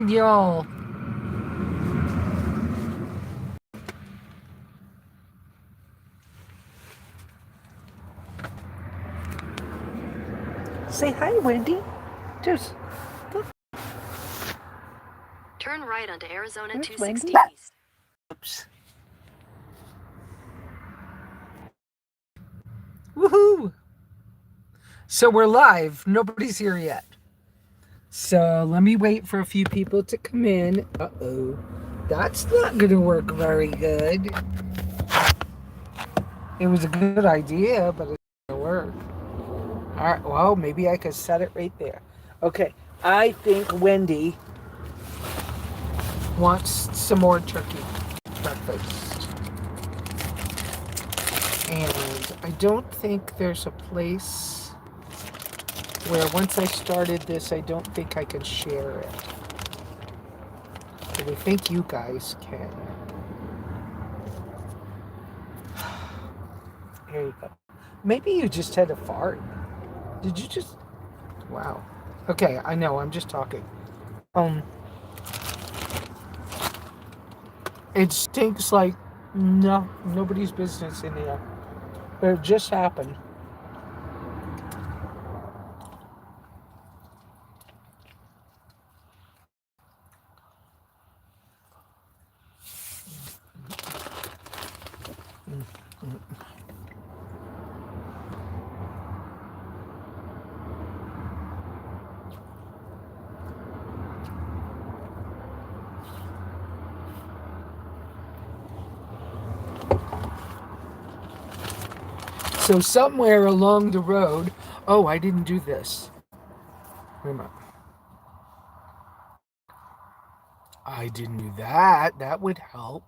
y'all. Say hi, Wendy. Just look. Turn right onto Arizona There's 260 Wendy. East. Oops. Woohoo! So we're live. Nobody's here yet. So let me wait for a few people to come in. Uh-oh. That's not going to work very good. It was a good idea, but it's not going to work. All right. Well, maybe I could set it right there. Okay. I think Wendy wants some more turkey breakfast. And I don't think there's a place where once I started this, I don't think I can share it. But I think you guys can. Here you go. Maybe you just had a fart. Did you just? Wow. Okay, I know, I'm just talking. Um, it stinks like nobody's business in here. But it just happened. So somewhere along the road, oh, I didn't do this. Wait a minute. I didn't do that. That would help.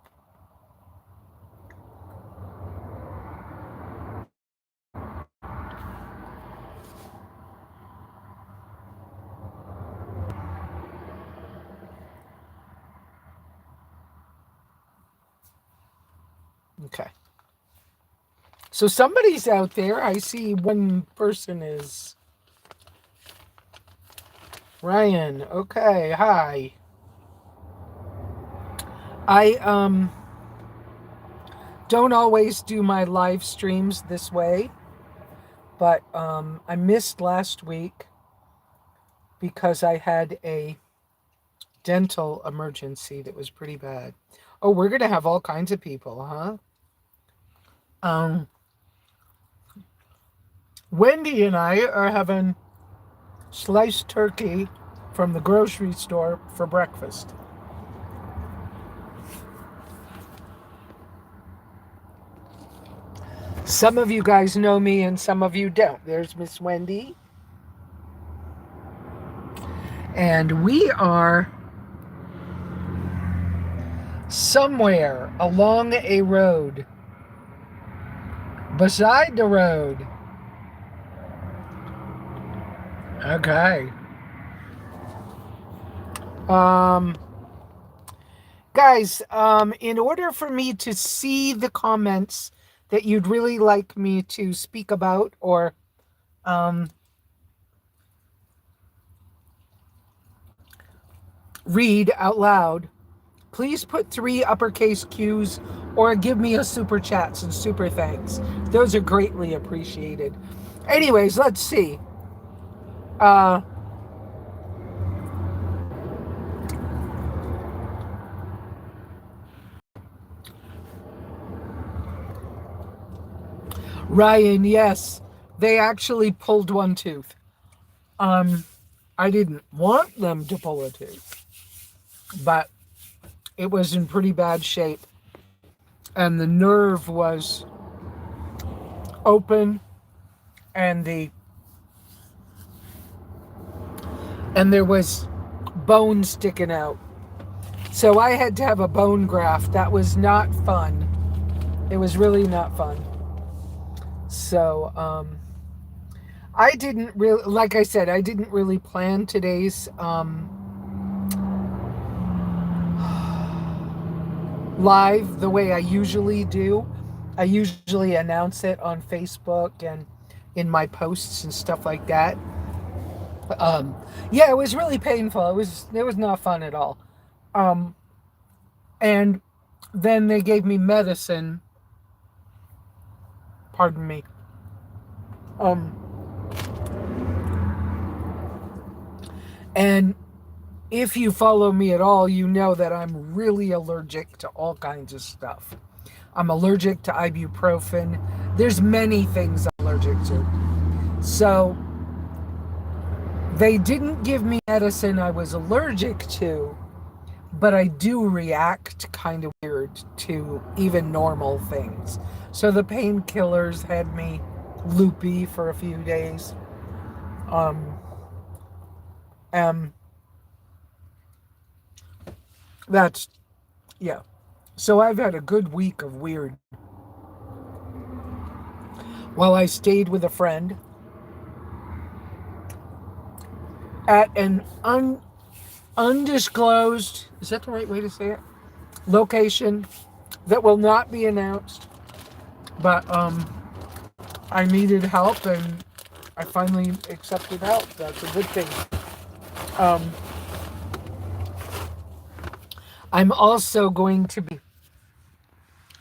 Okay. So somebody's out there. I see one person is Ryan. Okay, hi. I don't always do my live streams this way, but I missed last week because I had a dental emergency that was pretty bad. Oh, we're gonna have all kinds of people, huh? Um, Wendy and I are having sliced turkey from the grocery store for breakfast. Some of you guys know me and some of you don't. There's Miss Wendy. And we are somewhere along a road. Beside the road. Okay. Guys, in order for me to see the comments that you'd really like me to speak about or read out loud, please put 3 uppercase Q's or give me a super chats and super thanks. Those are greatly appreciated. Anyways, let's see. Ryan, yes, they actually pulled one tooth. I didn't want them to pull a tooth, but it was in pretty bad shape. And the nerve was open and there was bone sticking out. So I had to have a bone graft. That was not fun. It was really not fun. So I didn't really, like I said, I didn't really plan today's live the way I usually do. I usually announce it on Facebook and in my posts and stuff like that. Um, yeah, it was really painful. It was not fun at all. Um, and then they gave me medicine. Pardon me. Um, and if you follow me at all, you know that I'm really allergic to all kinds of stuff. I'm allergic to ibuprofen. There's many things I'm allergic to. So they didn't give me medicine I was allergic to, but I do react kind of weird to even normal things. So the painkillers had me loopy for a few days. Um, um, that's, yeah. So I've had a good week of weird. While I stayed with a friend at an undisclosed, is that the right way to say it? Location that will not be announced. But I needed help and I finally accepted help. That's a good thing. Um, I'm also going to be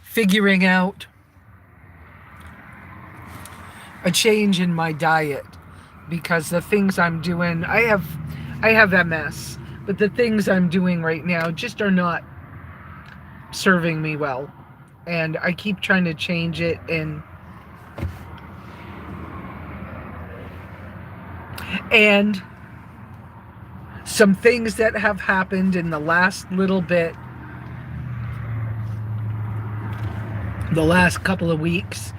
figuring out a change in my diet because the things I'm doing, I have MS, but the things I'm doing right now just are not serving me well. And I keep trying to change it, and some things that have happened in the last little bit, the last couple of weeks,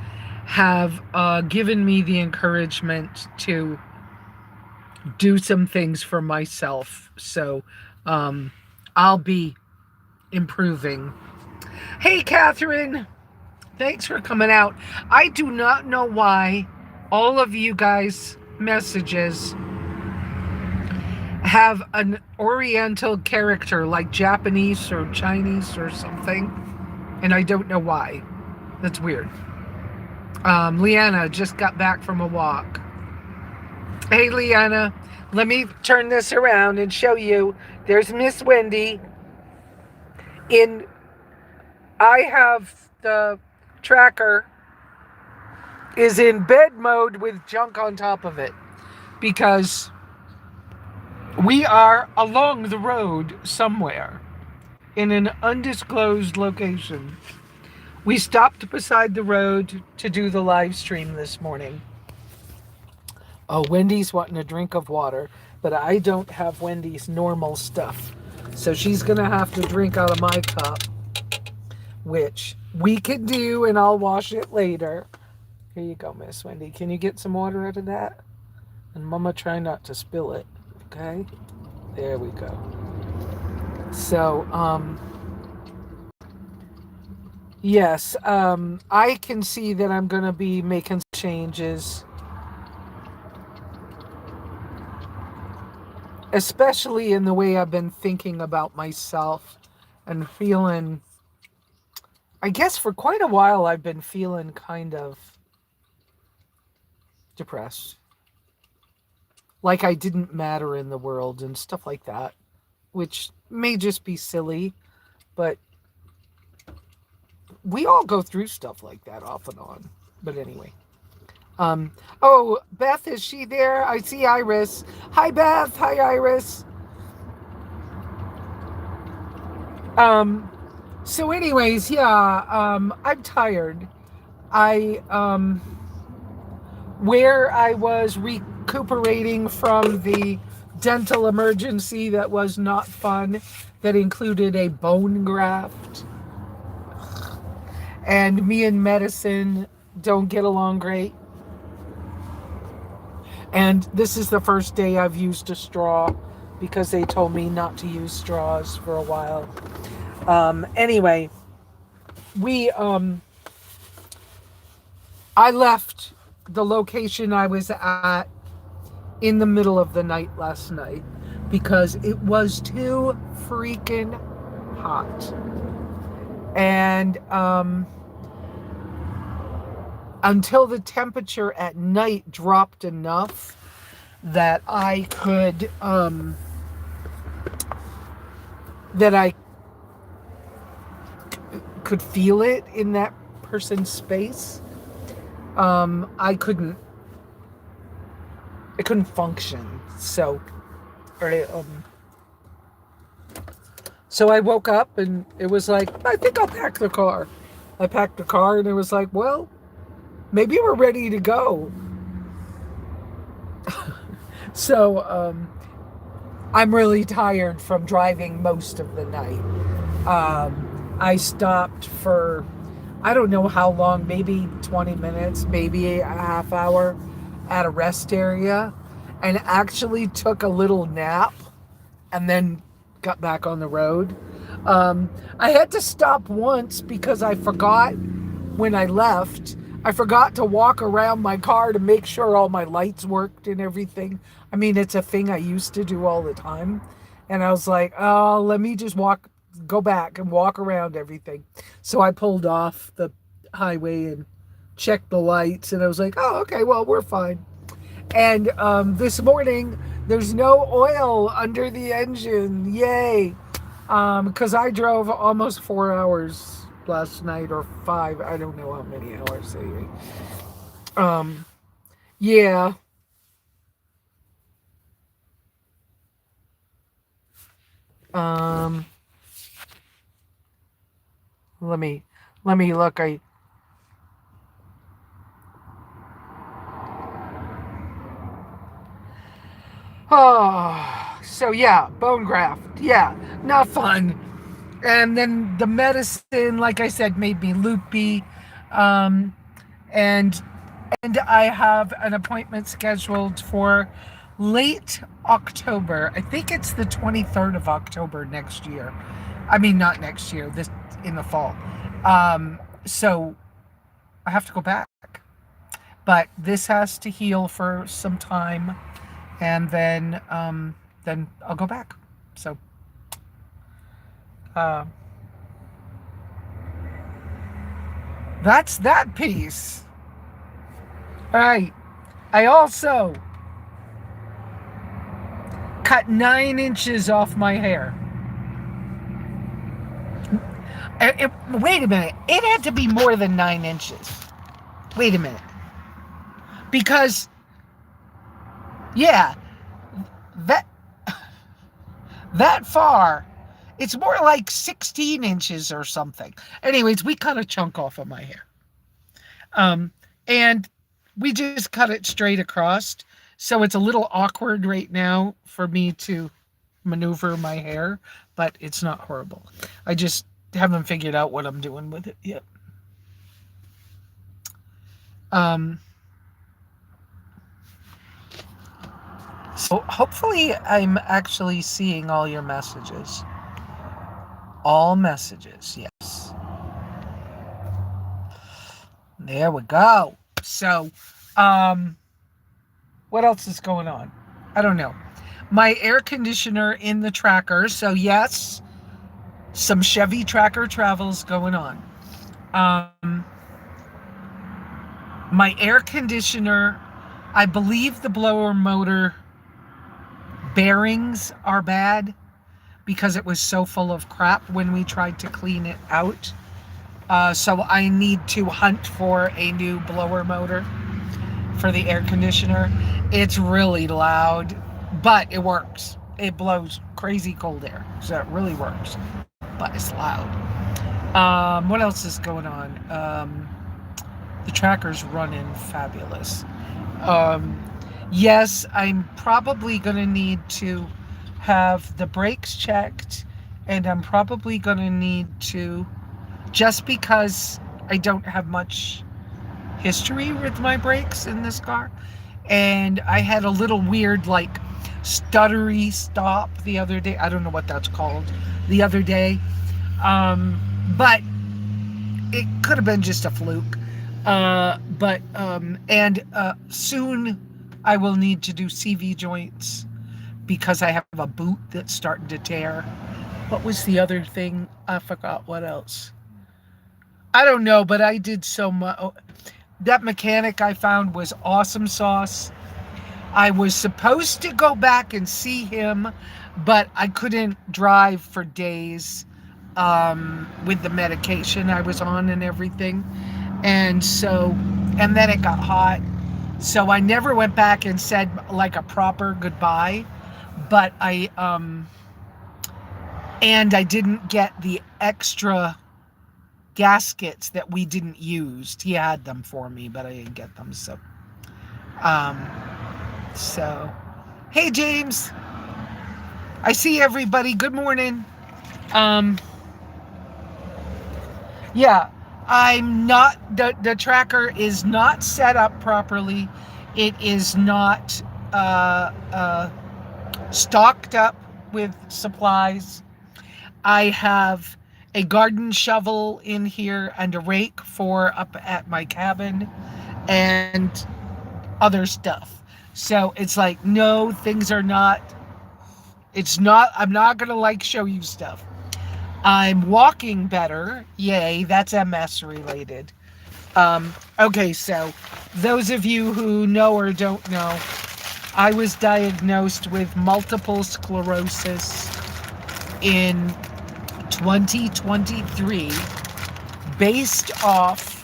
have given me the encouragement to do some things for myself. So I'll be improving. Hey, Catherine, thanks for coming out. I do not know why all of you guys' messages have an oriental character like Japanese or Chinese or something, and I don't know why. That's weird. Leanna just got back from a walk. Hey, Leanna, let me turn this around and show you. There's Miss Wendy. In I have the tracker is in bed mode with junk on top of it because we are along the road somewhere in an undisclosed location. We stopped beside the road to do the live stream this morning. Oh, Wendy's wanting a drink of water, but I don't have Wendy's normal stuff. So she's going to have to drink out of my cup, which we can do, and I'll wash it later. Here you go, Miss Wendy. Can you get some water out of that? And Mama, try not to spill it. Okay? There we go. So, yes, I can see that I'm going to be making changes, especially in the way I've been thinking about myself and feeling, I guess for quite a while I've been feeling kind of depressed. Like I didn't matter in the world and stuff like that, which may just be silly, but we all go through stuff like that off and on. But anyway. Oh, Beth, is she there? I see Iris. Hi, Beth. Hi, Iris. So anyways, yeah, I'm tired. Where I was recuperating from the dental emergency that was not fun, that included a bone graft, and me and medicine don't get along great. And this is the first day I've used a straw because they told me not to use straws for a while. Anyway, I left the location I was at in the middle of the night last night because it was too freaking hot. And until the temperature at night dropped enough, that I could that I could feel it in that person's space. I couldn't function. Or, so I woke up and it was like, I think I'll pack the car. I packed the car and it was like, well, maybe we're ready to go. So I'm really tired from driving most of the night. I stopped for, I don't know how long, maybe 20 minutes, maybe a half hour at a rest area, and actually took a little nap and then got back on the road. I had to stop once because I forgot when I left. I forgot to walk around my car to make sure all my lights worked and everything. I mean, it's a thing I used to do all the time. And I was like, oh, let me just go back and walk around everything. So I pulled off the highway and checked the lights. And I was like, oh, okay, well, we're fine. And this morning, there's no oil under the engine. Yay. Because I drove almost 4 hours last night, or 5. I don't know how many hours anyway. Yeah. Um, let me look. So yeah, bone graft. Yeah, not fun. And then the medicine, like I said, made me loopy. Um, and I have an appointment scheduled for late October. I think it's the 23rd of October next year. I mean, not next year, this in the fall. So I have to go back. But this has to heal for some time, and then I'll go back. So uh, that's that piece. All right. I also cut 9 inches off my hair. Wait a minute. It had to be more than 9 inches. Wait a minute. Because, yeah, that far, it's more like 16 inches or something. Anyways, we cut a chunk off of my hair. And we just cut it straight across. So it's a little awkward right now for me to maneuver my hair, but it's not horrible. I just haven't figured out what I'm doing with it yet. So hopefully I'm actually seeing all your messages. All messages, yes. There we go. So, what else is going on? I don't know. My air conditioner in the tracker. So yes, some Chevy tracker travels going on. My air conditioner, I believe the blower motor bearings are bad because it was so full of crap when we tried to clean it out. So I need to hunt for a new blower motor for the air conditioner. It's really loud, but it works. It blows crazy cold air, so it really works, but it's loud. What else is going on? The tracker's running fabulous. Yes, I'm probably going to need to have the brakes checked, and I'm probably going to need to, just because I don't have much history with my brakes in this car, and I had a little weird, like, stuttery stop the other day. I don't know what that's called the other day, but it could have been just a fluke. Soon I will need to do CV joints because I have a boot that's starting to tear. What was the other thing? I forgot what else. I don't know, but I did so much. That mechanic I found was awesome sauce. I was supposed to go back and see him, but I couldn't drive for days with the medication I was on and everything. And so, and then it got hot. So I never went back and said like a proper goodbye, but and I didn't get the extra gaskets that we didn't use. He had them for me, but I didn't get them. Um, so, hey James, I see everybody. Good morning. Um, yeah, I'm not, the tracker is not set up properly. It is not stocked up with supplies. I have a garden shovel in here and a rake for up at my cabin and other stuff. So it's like, no, things are not, it's not, I'm not going to like show you stuff. I'm walking better. Yay, that's MS related. Okay, so those of you who know or don't know, I was diagnosed with multiple sclerosis in 2023 based off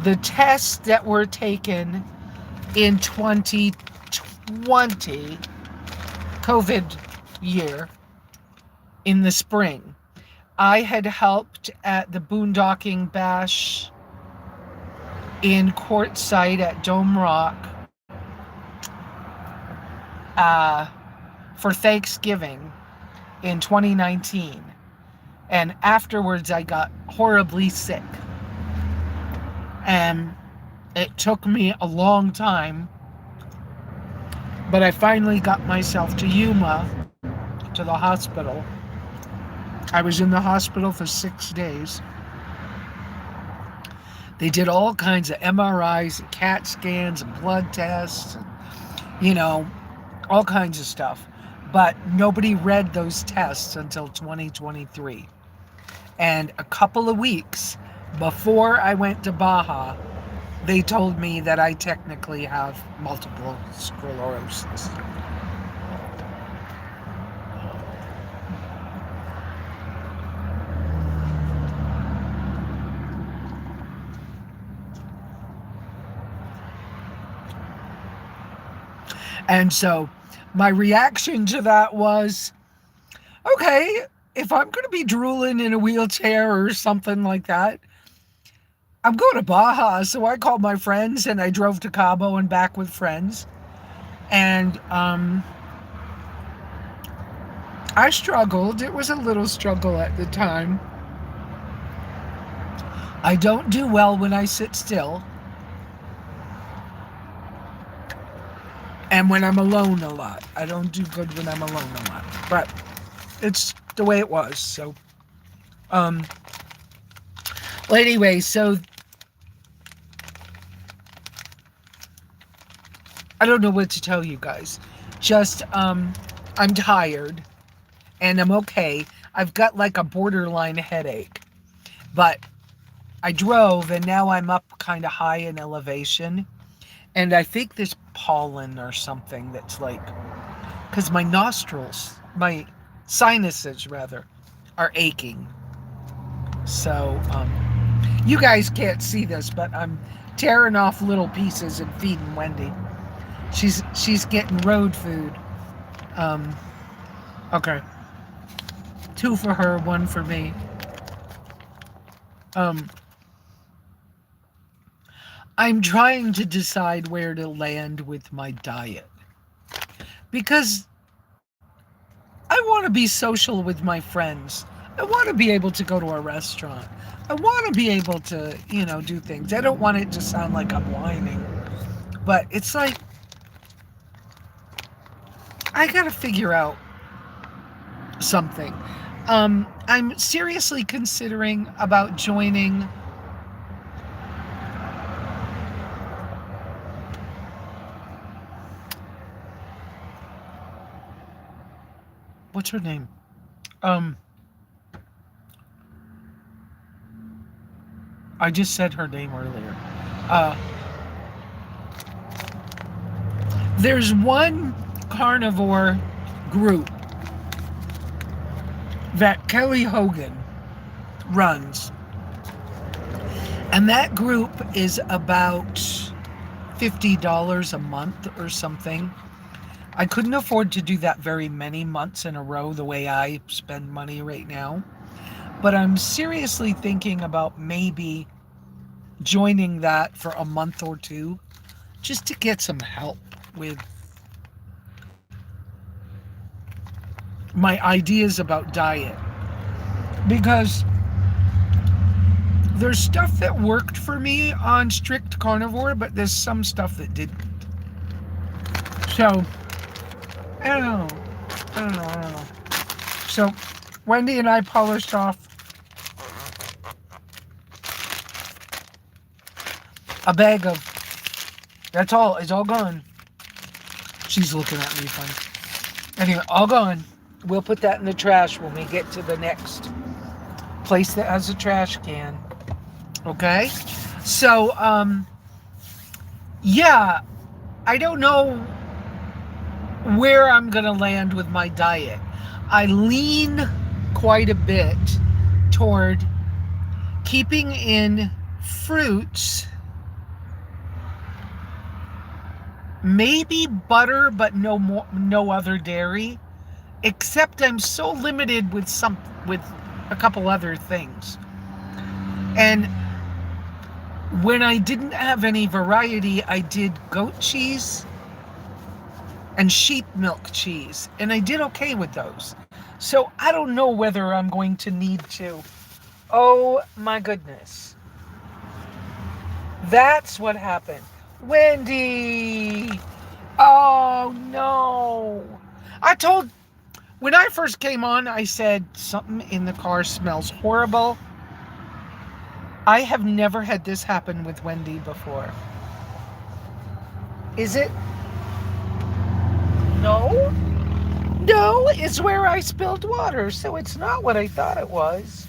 the tests that were taken in 2020 COVID year in the spring. I had helped at the boondocking bash in Quartzsite at Dome Rock for Thanksgiving in 2019. And afterwards, I got horribly sick. And it took me a long time, but I finally got myself to Yuma, to the hospital. I was in the hospital for 6 days. They did all kinds of MRIs and CAT scans and blood tests, and, you know, all kinds of stuff. But nobody read those tests until 2023. And a couple of weeks before I went to Baja, they told me that I technically have multiple sclerosis. And so my reaction to that was, okay, if I'm going to be drooling in a wheelchair or something like that, I'm going to Baja. So I called my friends and I drove to Cabo and back with friends. And I struggled. It was a little struggle at the time. I don't do well when I sit still. And when I'm alone a lot. I don't do good when I'm alone a lot. But it's the way it was. So, well, anyway, so I don't know what to tell you guys. Just, I'm tired and I'm okay. I've got like a borderline headache, but I drove and now I'm up kind of high in elevation. And I think there's pollen or something that's like, because my nostrils, my sinuses rather, are aching. So, you guys can't see this, but I'm tearing off little pieces and feeding Wendy. She's getting road food. Okay. 2 for her, 1 for me. I'm trying to decide where to land with my diet. Because I want to be social with my friends. I want to be able to go to a restaurant. I want to be able to, do things. I don't want it to sound like I'm whining. But it's like, I got to figure out something. I'm seriously considering about joining what's her name? I just said her name earlier. There's one carnivore group that Kelly Hogan runs, and that group is about $50 a month or something. I couldn't afford to do that very many months in a row the way I spend money right now. But I'm seriously thinking about maybe joining that for a month or two just to get some help with my ideas about diet. Because there's stuff that worked for me on strict carnivore, but there's some stuff that didn't. So, I don't know. I don't know. So, Wendy and I polished off a bag of, that's all, it's all gone. She's looking at me funny. Anyway, all gone. We'll put that in the trash when we get to the next place that has a trash can. Okay? So, yeah, I don't know where I'm going to land with my diet. I lean quite a bit toward keeping in fruits, maybe butter, but no other dairy, except I'm so limited with a couple other things. And when I didn't have any variety, I did goat cheese and sheep milk cheese, and I did okay with those. So I don't know whether I'm going to need to. Oh my goodness. That's what happened. Wendy! Oh no! When I first came on, I said something in the car smells horrible. I have never had this happen with Wendy before. Is it? No? No, it's where I spilled water, so it's not what I thought it was.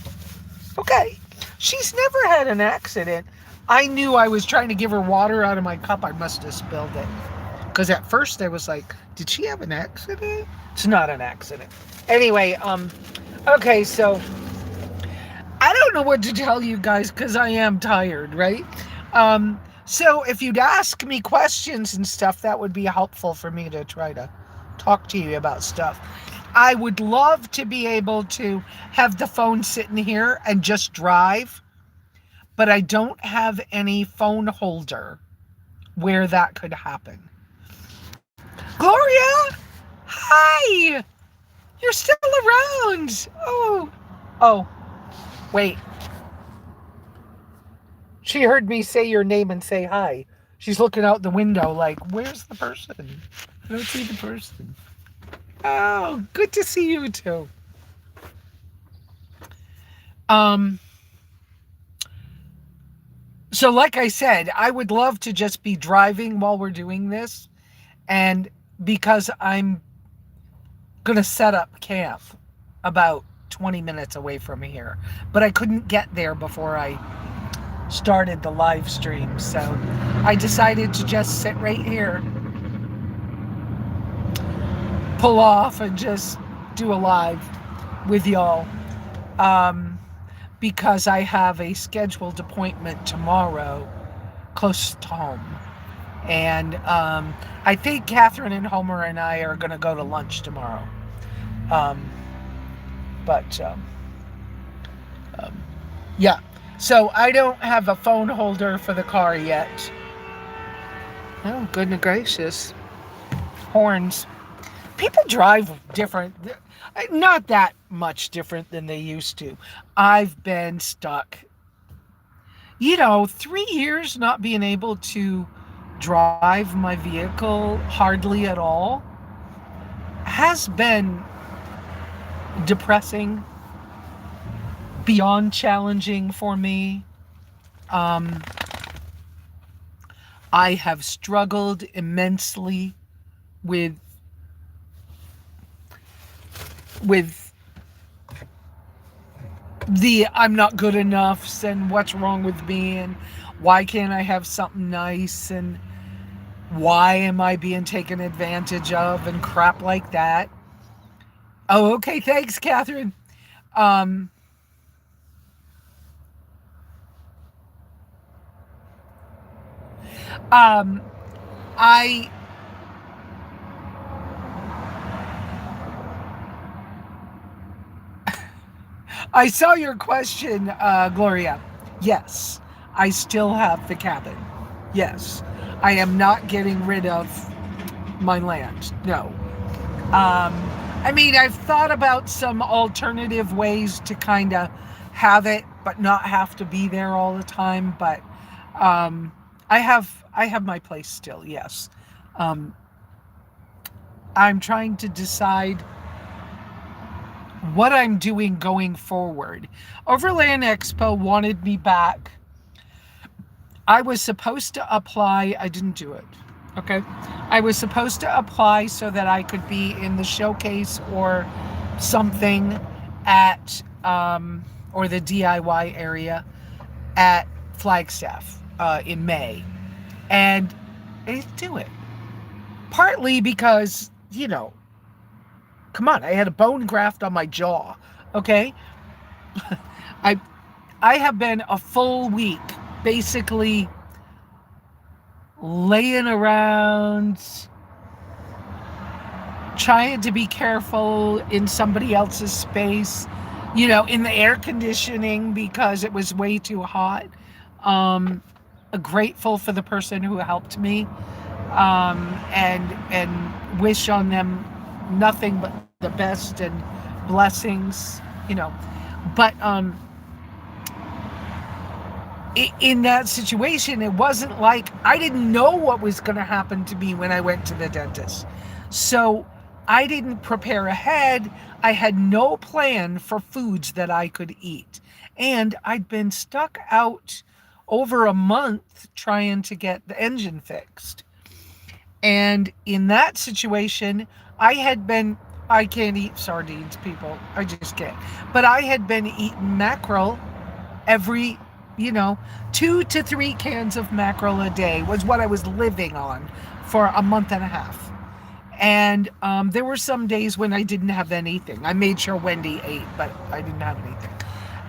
Okay. She's never had an accident. I knew I was trying to give her water out of my cup. I must have spilled it. Because at first I was like, did she have an accident? It's not an accident. Anyway, okay, so I don't know what to tell you guys because I am tired, right? So if you'd ask me questions and stuff, that would be helpful for me to try to talk to you about stuff. I would love to be able to have the phone sitting here and just drive, but I don't have any phone holder where that could happen. Gloria! Hi! You're still around! Oh, wait. She heard me say your name and say hi. She's looking out the window like, where's the person? I don't see the person. Oh, good to see you too. So like I said, I would love to just be driving while we're doing this. And because I'm going to set up camp about 20 minutes away from here. But I couldn't get there before I started the live stream. So I decided to just sit right here, pull off and just do a live with y'all. Because I have a scheduled appointment tomorrow close to home. And I think Catherine and Homer and I are going to go to lunch tomorrow. Yeah. So I don't have a phone holder for the car yet. Oh, goodness gracious. Horns. People drive different. Not that much different than they used to. I've been stuck, 3 years not being able to drive my vehicle hardly at all has been depressing, beyond challenging for me. I have struggled immensely with the I'm not good enough and what's wrong with me and why can't I have something nice, and Why am I being taken advantage of and crap like that? Oh, okay. Thanks, Catherine. Um, um, I I saw your question, Gloria. Yes, I still have the cabin. Yes, I am not getting rid of my land. No. Um, I mean, I've thought about some alternative ways to kind of have it, but not have to be there all the time. But um, I have my place still. Yes. Um, I'm trying to decide what I'm doing going forward. Overland Expo wanted me back. I was supposed to apply, I didn't do it. Okay. I was supposed to apply so that I could be in the showcase or something at, or the DIY area at Flagstaff in May. And I didn't do it. Partly because, come on, I had a bone graft on my jaw. Okay. I I have been a full week basically laying around trying to be careful in somebody else's space, in the air conditioning because it was way too hot. Um, Grateful for the person who helped me, and wish on them nothing but the best and blessings. But in that situation, it wasn't like I didn't know what was going to happen to me when I went to the dentist. So I didn't prepare ahead. I had no plan for foods that I could eat. And I'd been stuck out over a month trying to get the engine fixed. And in that situation, I can't eat sardines, people. I just can't. But I had been eating mackerel every, you know, 2 to 3 cans of mackerel a day was what I was living on for a month and a half. And there were some days when I didn't have anything. I made sure Wendy ate, but I didn't have anything.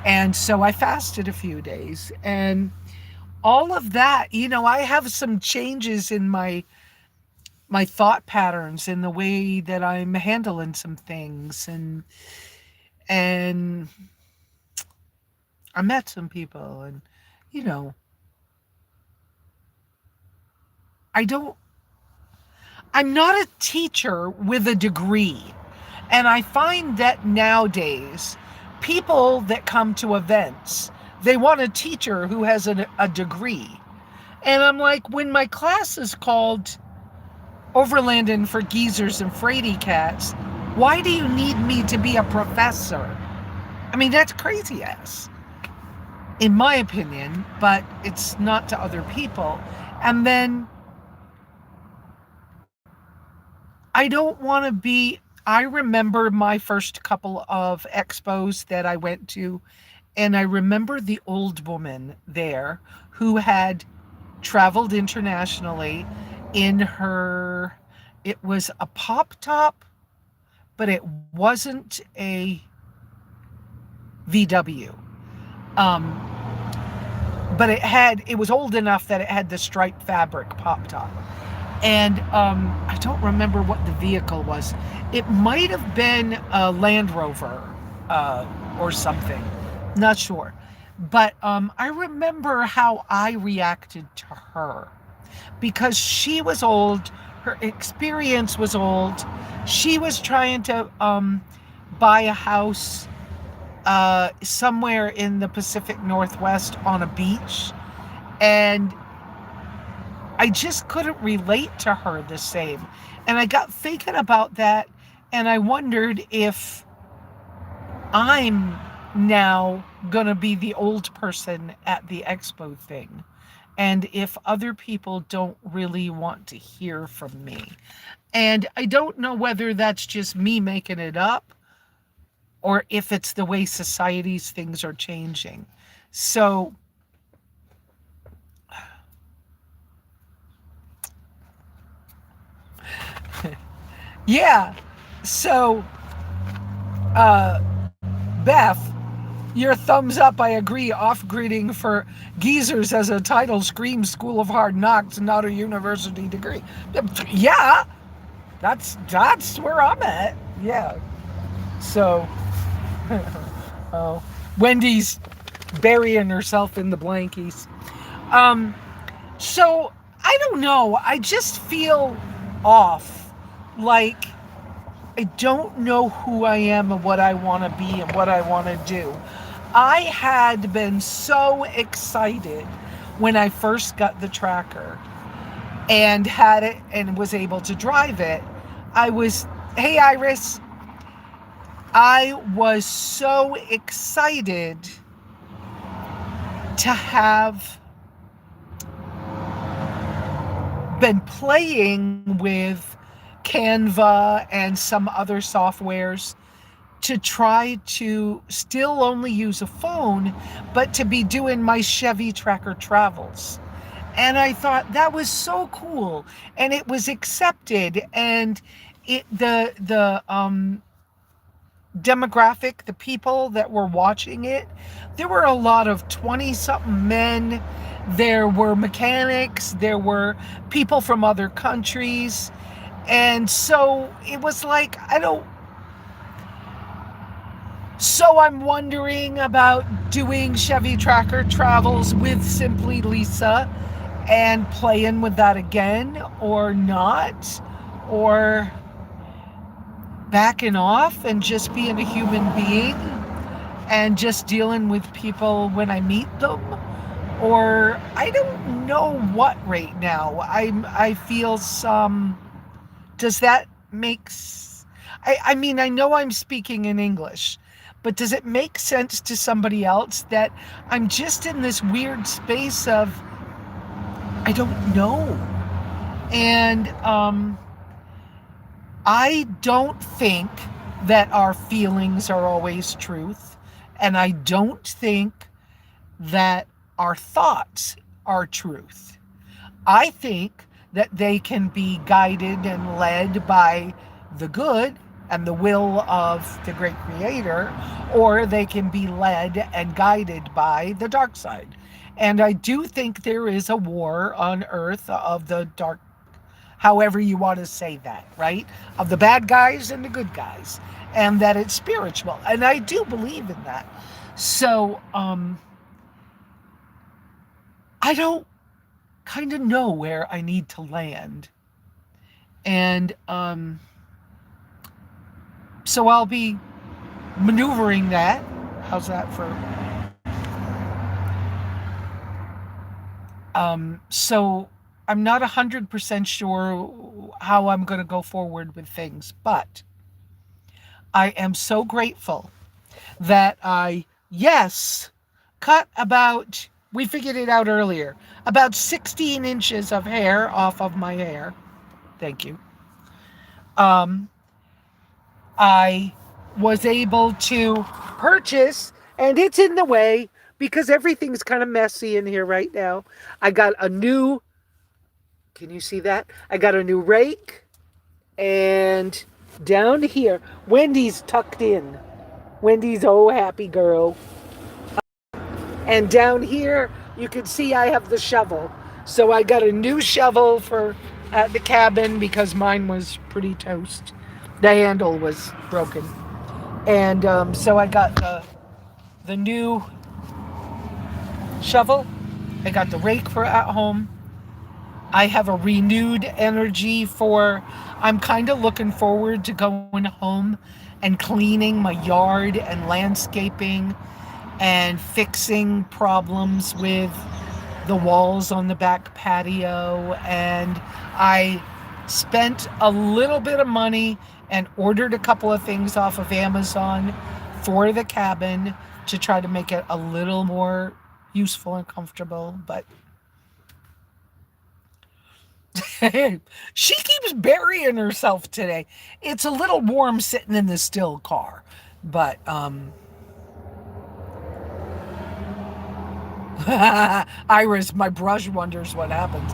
And so I fasted a few days. And all of that, I have some changes in my thought patterns in the way that I'm handling some things, and I met some people, and you know I don't I'm not a teacher with a degree. And I find that nowadays, people that come to events, they want a teacher who has a degree. And I'm like, when my class is called Overlanding for Geezers and Fraidy Cats, why do you need me to be a professor? I mean, that's crazy ass, in my opinion, but it's not to other people. And then I don't want to be. I remember my first couple of expos that I went to, and I remember the old woman there who had traveled internationally in her. It was a pop top, but it wasn't a VW. Um, but it was old enough that it had the striped fabric pop top. And I don't remember what the vehicle was. It might have been a Land Rover or something. Not sure. But I remember how I reacted to her because she was old. Her experience was old. She was trying to buy a house somewhere in the Pacific Northwest on a beach. And I just couldn't relate to her the same. And I got thinking about that, and I wondered if I'm now going to be the old person at the expo thing, and if other people don't really want to hear from me. And I don't know whether that's just me making it up or if it's the way society's things are changing. So Yeah. So, uh, Beth, your thumbs up, I agree. Off-gridding for geezers as a title screams School of Hard Knocks, not a university degree. Yeah, that's where I'm at. Yeah. So, oh, Wendy's burying herself in the blankies. Um, so I don't know. I just feel off. Like I don't know who I am and what I want to be and what I want to do. I had been so excited when I first got the tracker and had it and was able to drive it. I was, hey Iris, I was so excited to have been playing with Canva and some other softwares to try to still only use a phone, but to be doing my Chevy Tracker travels. And I thought that was so cool, and it was accepted, and the demographic, the people that were watching it, there were a lot of 20 something men. There were mechanics, there were people from other countries. And so it was like, I don't, so I'm wondering about doing Chevy Tracker travels with SimplyLesa and playing with that again or not, or backing off and just being a human being and just dealing with people when I meet them, or I don't know what right now. I feel some. Does that make? I mean, I know I'm speaking in English, but does it make sense to somebody else that I'm just in this weird space of I don't know, and I don't think that our feelings are always truth, and I don't think that our thoughts are truth. I think that they can be guided and led by the good and the will of the great creator, or they can be led and guided by the dark side. And I do think there is a war on earth of the dark, however you want to say that, right? Of the bad guys and the good guys, and that it's spiritual. And I do believe in that. So, I don't kind of know where I need to land. And so I'll be maneuvering that. How's that for? So I'm not 100% sure how I'm going to go forward with things, but I am so grateful that I, yes, cut about, we figured it out earlier, about 16 inches of hair off of my hair. Thank you. Um, I was able to purchase, and it's in the way because everything's kind of messy in here right now. I got a new, can you see that? I got a new rake, and down here, Wendy's tucked in. Wendy's, oh, happy girl. And down here, you can see I have the shovel. So I got a new shovel for at the cabin because mine was pretty toast. The handle was broken. And so I got the new shovel. I got the rake for at home. I have a renewed energy for. I'm kind of looking forward to going home and cleaning my yard and landscaping and fixing problems with the walls on the back patio. And I spent a little bit of money and ordered a couple of things off of Amazon for the cabin to try to make it a little more useful and comfortable. But she keeps burying herself today. It's a little warm sitting in the still car. But Iris, my brush wonders what happens.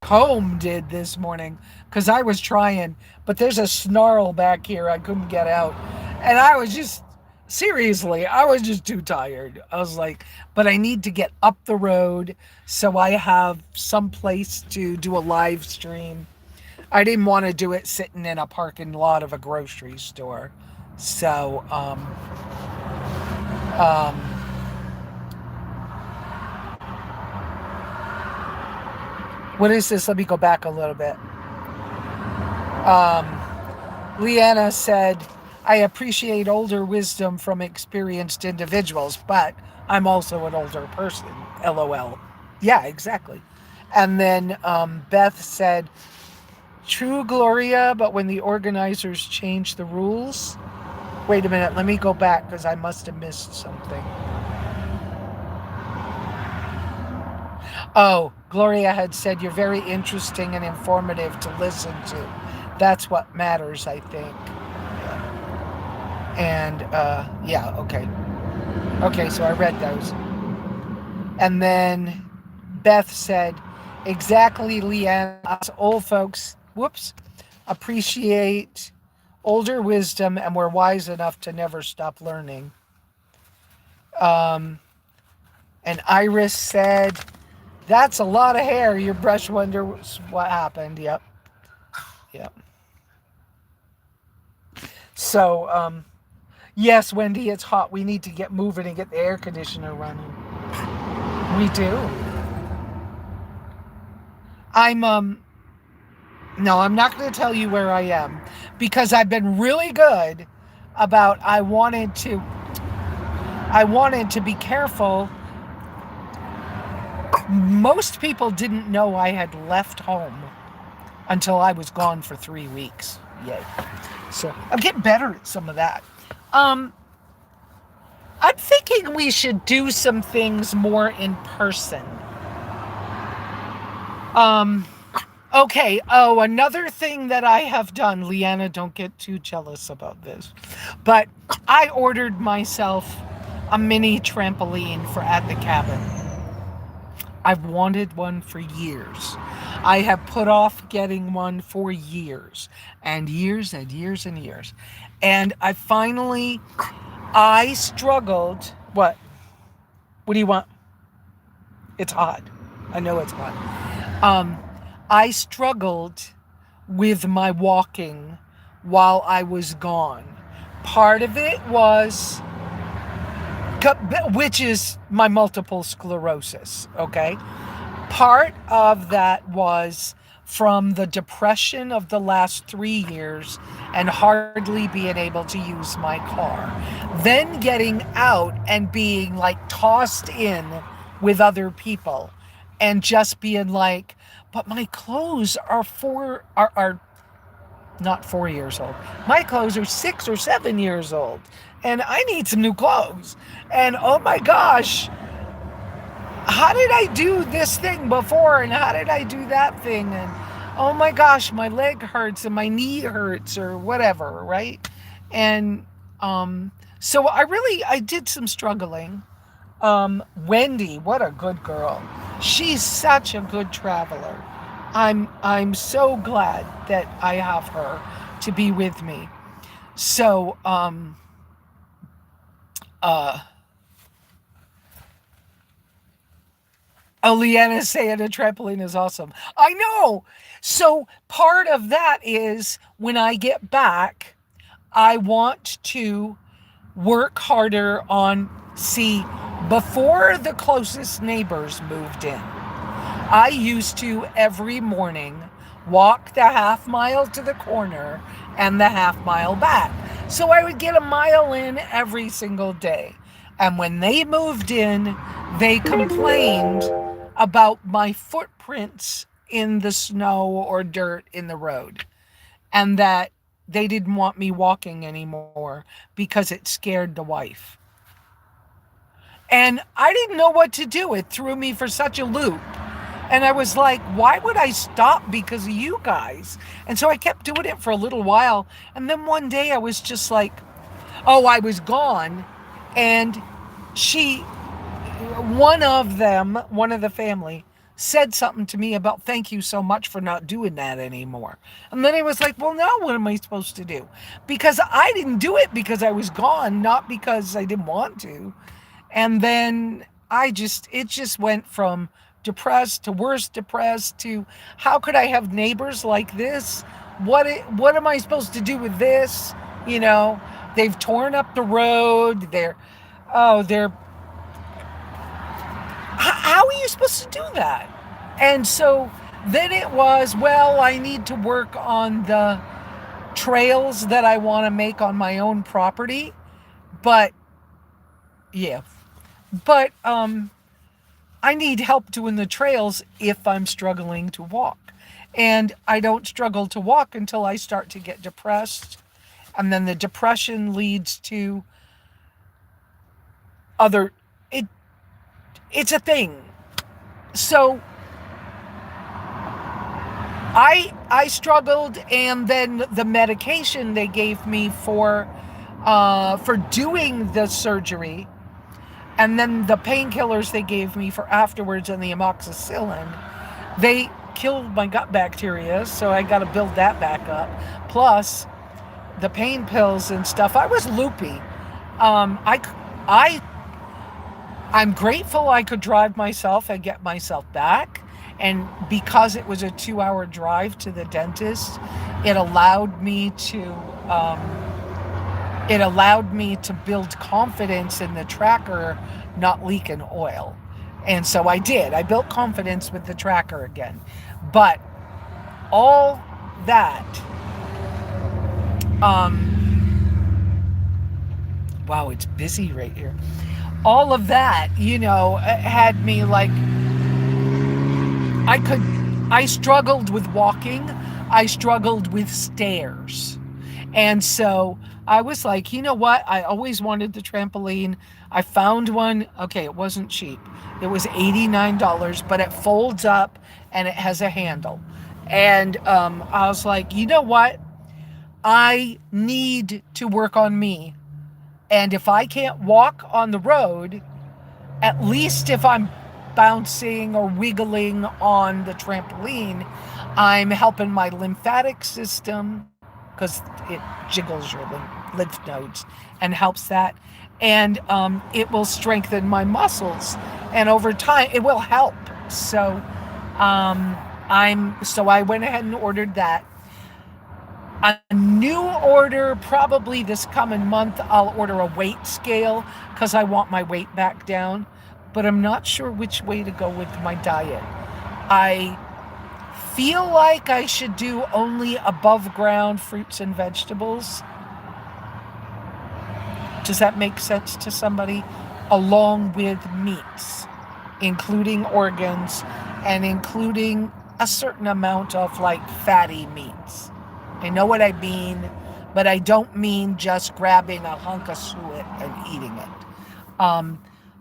Comb did this morning because I was trying, but there's a snarl back here I couldn't get out. And I was just, seriously, I was just too tired. I was like, but I need to get up the road so I have some place to do a live stream. I didn't want to do it sitting in a parking lot of a grocery store. So, um, what is this? Let me go back a little bit. Um, Leanna said, I appreciate older wisdom from experienced individuals, but I'm also an older person. LOL. Yeah, exactly. And then Beth said, true, Gloria, but when the organizers changed the rules. Wait a minute, let me go back because I must have missed something. Oh, Gloria had said, you're very interesting and informative to listen to. That's what matters, I think. And yeah, okay. Okay, so I read those. And then Beth said, exactly, Leanne, us old folks, whoops, appreciate older wisdom and we're wise enough to never stop learning. And Iris said, that's a lot of hair. Your brush wonders what happened. Yep. Yep. So, yes, Wendy, it's hot. We need to get moving and get the air conditioner running. We do. No, I'm not going to tell you where I am because I've been really good about I wanted to be careful. Most people didn't know I had left home until I was gone for 3 weeks. Yay. So I'm getting better at some of that. I'm thinking we should do some things more in person. Okay. Oh, another thing that I have done, Leanna, don't get too jealous about this, but I ordered myself a mini trampoline for at the cabin. I've wanted one for years. I have put off getting one for years and years and years and years. And I struggled. What? What do you want? It's hot. I know it's hot. I struggled with my walking while I was gone. Part of it was, which is my multiple sclerosis, okay? Part of that was from the depression of the last 3 years and hardly being able to use my car. Then getting out and being like tossed in with other people and just being like, but my clothes are not 4 years old. My clothes are 6 or 7 years old and I need some new clothes. And oh my gosh, how did I do this thing before and how did I do that thing? And oh my gosh, my leg hurts and my knee hurts or whatever, right? And so I did some struggling. Wendy, what a good girl. She's such a good traveler. I'm so glad that I have her to be with me. So Leanna's saying a trampoline is awesome. I know. So part of that is when I get back, I want to work harder on, before the closest neighbors moved in, I used to every morning walk the half mile to the corner and the half mile back. So I would get a mile in every single day. And when they moved in, they complained about my footprints in the snow or dirt in the road. And that they didn't want me walking anymore because it scared the wife. And I didn't know what to do. It threw me for such a loop. And I was like, why would I stop because of you guys? And so I kept doing it for a little while. And then one day I was just like, oh, I was gone. And one of the family, said something to me about thank you so much for not doing that anymore. And then I was like, well, now what am I supposed to do? Because I didn't do it because I was gone, not because I didn't want to. And then it just went from depressed to worse depressed to how could I have neighbors like this? What am I supposed to do with this? You know, they've torn up the road. They're how are you supposed to do that? And so then it was, well, I need to work on the trails that I want to make on my own property. But yeah, but I need help doing the trails if I'm struggling to walk. And I don't struggle to walk until I start to get depressed. And then the depression leads to other it it's a thing. So I struggled, and then the medication they gave me for doing the surgery, and then the painkillers they gave me for afterwards, and the amoxicillin, they killed my gut bacteria, so I got to build that back up. Plus the pain pills and stuff. I was loopy. I I'm grateful I could drive myself and get myself back. And because it was a 2-hour drive to the dentist, it allowed me to um, it allowed me to build confidence in the tracker not leaking oil. And so I did. I built confidence with the tracker again. But all that, wow, it's busy right here. All of that, had me like, I could, I struggled with walking. I struggled with stairs. And so I was like, you know what? I always wanted the trampoline. I found one. Okay, it wasn't cheap. It was $89, but it folds up and it has a handle. And I was like, you know what? I need to work on me. And if I can't walk on the road, at least if I'm bouncing or wiggling on the trampoline, I'm helping my lymphatic system because it jiggles your lymph nodes and helps that. And it will strengthen my muscles. And over time, it will help. So I went ahead and ordered that. A new order, probably this coming month, I'll order a weight scale because I want my weight back down. But I'm not sure which way to go with my diet. I feel like I should do only above ground fruits and vegetables. Does that make sense to somebody? Along with meats, including organs and including a certain amount of like fatty meats. I know what I mean, but I don't mean just grabbing a hunk of suet and eating it.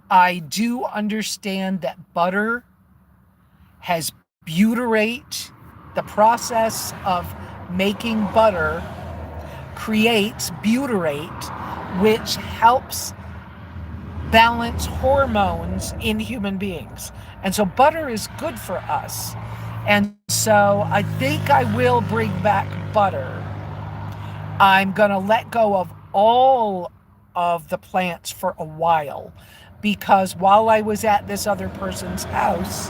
I do understand that butter has butyrate. The process of making butter creates butyrate, which helps balance hormones in human beings. And so butter is good for us. And so I think I will bring back butter. I'm going to let go of all of the plants for a while because while I was at this other person's house,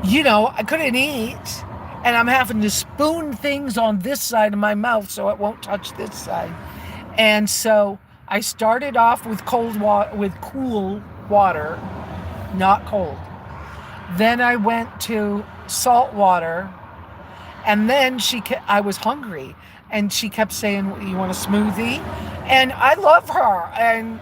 I couldn't eat, and I'm having to spoon things on this side of my mouth so it won't touch this side. And so I started off with cool water, not cold. Then I went to salt water, and then I was hungry, and she kept saying, "You want a smoothie?" And I love her, and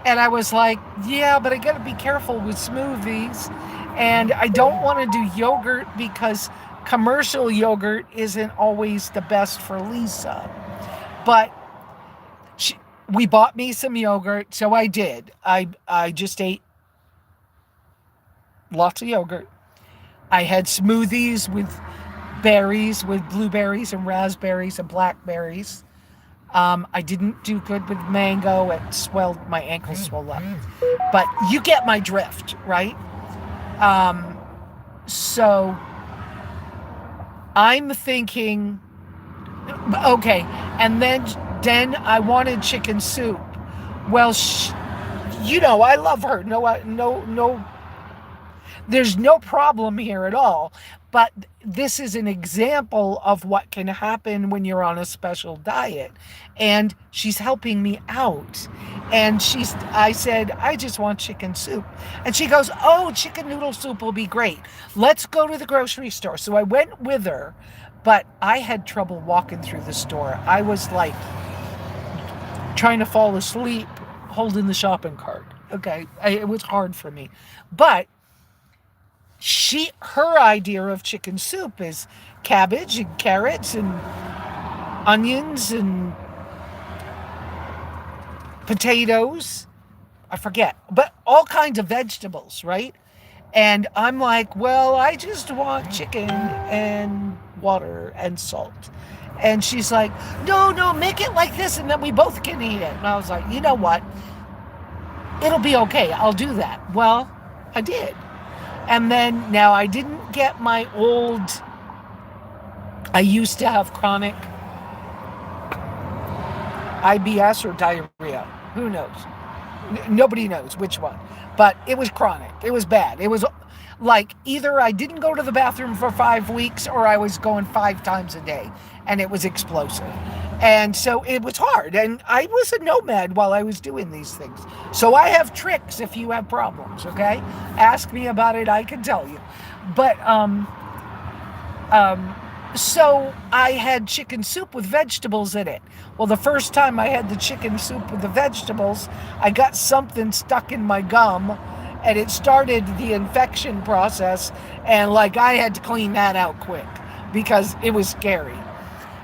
I was like, "Yeah, but I got to be careful with smoothies, and I don't want to do yogurt because commercial yogurt isn't always the best for Lesa." But we bought me some yogurt, so I did. I just ate lots of yogurt. I had smoothies with berries, with blueberries and raspberries and blackberries. I didn't do good with mango. My ankles swelled up. But you get my drift, right? So I'm thinking, okay, and then I wanted chicken soup. Well, I love her. No, there's no problem here at all. But this is an example of what can happen when you're on a special diet. And she's helping me out. And I said, I just want chicken soup. And she goes, oh, chicken noodle soup will be great. Let's go to the grocery store. So I went with her, but I had trouble walking through the store. I was like trying to fall asleep holding the shopping cart. Okay. It was hard for me. But her idea of chicken soup is cabbage and carrots and onions and potatoes. I forget, but all kinds of vegetables, right? And I'm like, well, I just want chicken and water and salt. And she's like, no, make it like this and then we both can eat it. And I was like, you know what? It'll be okay. I'll do that. Well, I did. And then now I didn't get my I used to have chronic IBS or diarrhea. Who knows? Nobody knows which one. But it was chronic. It was bad. It was like either I didn't go to the bathroom for 5 weeks or I was going 5 times a day. And it was explosive. And so it was hard. And I was a nomad while I was doing these things. So I have tricks if you have problems, okay? Ask me about it. I can tell you. But, so I had chicken soup with vegetables in it. Well, the first time I had the chicken soup with the vegetables, I got something stuck in my gum and it started the infection process. And like I had to clean that out quick because it was scary.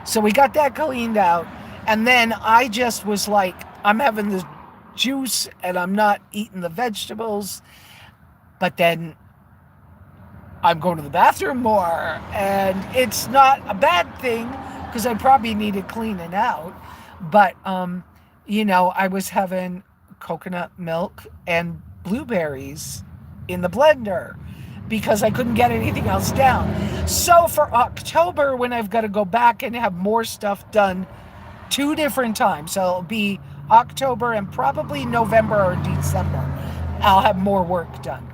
So we got that cleaned out. And then I just was like, I'm having the juice and I'm not eating the vegetables. But then I'm going to the bathroom more. And it's not a bad thing because I probably needed cleaning out. But, I was having coconut milk and blueberries in the blender because I couldn't get anything else down. So for October, when I've got to go back and have more stuff done 2 different times, so it'll be October and probably November or December, I'll have more work done.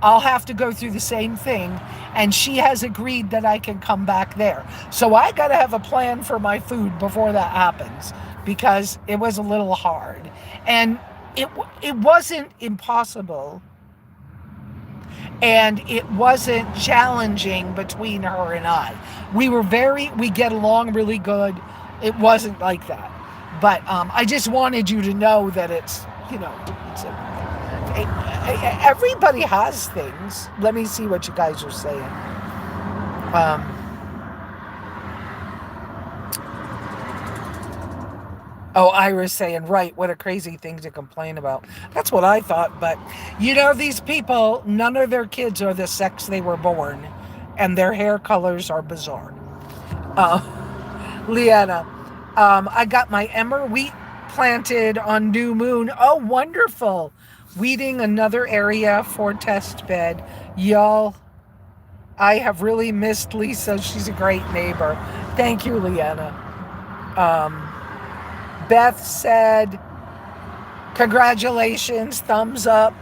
I'll have to go through the same thing, and she has agreed that I can come back there. So I got to have a plan for my food before that happens because it was a little hard. And it wasn't impossible. And it wasn't challenging between her and I. We get along really good. It wasn't like that. But I just wanted you to know that everybody has things. Let me see what you guys are saying. Iris saying, right, what a crazy thing to complain about. That's what I thought, but these people, none of their kids are the sex they were born, and their hair colors are bizarre. Leanna, I got my emmer wheat planted on new moon. Oh, wonderful. Weeding another area for test bed. Y'all, I have really missed Lesa. She's a great neighbor. Thank you, Leanna. Beth said, congratulations, thumbs up.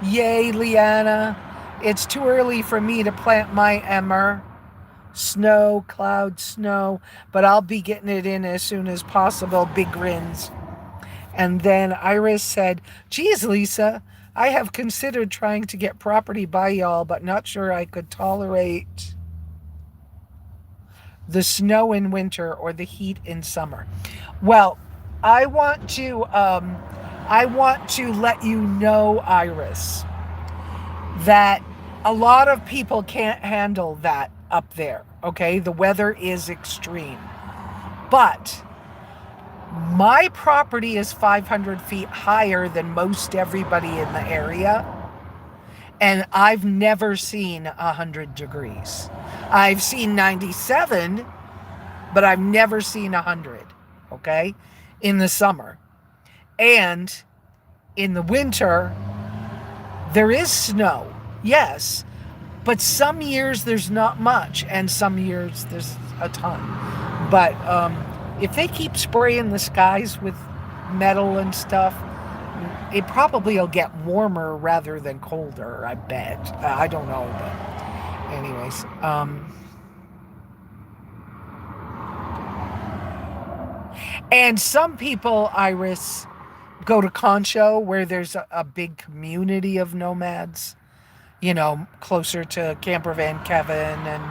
Yay, Leanna. It's too early for me to plant my emmer. Snow, cloud, snow. But I'll be getting it in as soon as possible. Big grins. And then Iris said, geez, Lesa, I have considered trying to get property by y'all, but not sure I could tolerate the snow in winter or the heat in summer. Well, I want to let you know, Iris, that a lot of people can't handle that up there, okay? The weather is extreme. But my property is 500 feet higher than most everybody in the area, and I've never seen 100 degrees. I've seen 97, but I've never seen 100, okay? In the summer. And in the winter, there is snow, yes, But some years there's not much, and some years there's a ton. But if they keep spraying the skies with metal and stuff, it probably will get warmer rather than colder, I bet. I don't know, but anyways. And some people, Iris, go to Concho where there's a big community of nomads, closer to Camper Van Kevin and